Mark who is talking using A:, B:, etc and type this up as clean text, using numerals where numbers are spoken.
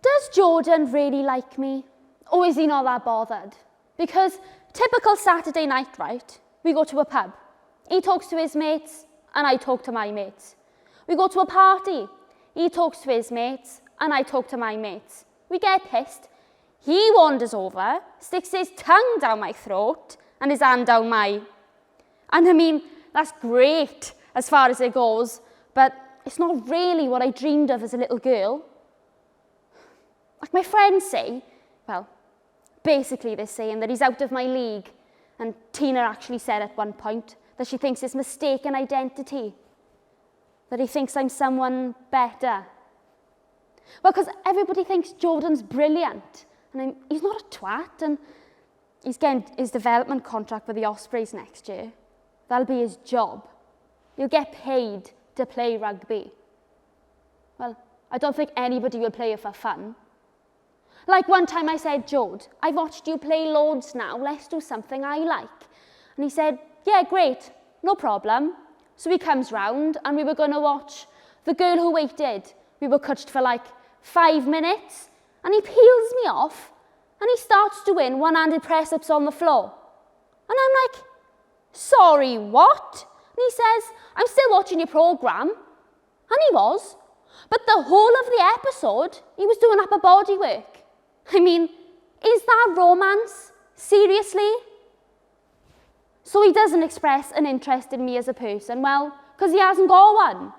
A: Does Jordan really like me? Or is he not that bothered? Because typical Saturday night, right? We go to a pub. He talks to his mates and I talk to my mates. We go to a party. He talks to his mates and I talk to my mates. We get pissed. He wanders over, sticks his tongue down my throat and his hand down my... And I mean, that's great as far as it goes, but it's not really what I dreamed of as a little girl. Like my friends say, well, basically they're saying that he's out of my league, and Tina actually said at one point that she thinks it's mistaken identity, that he thinks I'm someone better. Well, because everybody thinks Jordan's brilliant, and he's not a twat, and he's getting his development contract with the Ospreys next year. That'll be his job. He'll get paid to play rugby. Well, I don't think anybody will play it for fun. Like one time I said, Jode, I've watched you play loads now, let's do something I like. And he said, yeah, great, no problem. So he comes round and we were going to watch The Girl Who Waited. We were coached for like 5 minutes and he peels me off and he starts doing one-handed press-ups on the floor. And I'm like, sorry, what? And he says, I'm still watching your programme. And he was. But the whole of the episode, he was doing upper body work. I mean, is that romance? Seriously? So he doesn't express an interest in me as a person, well, because he hasn't got one.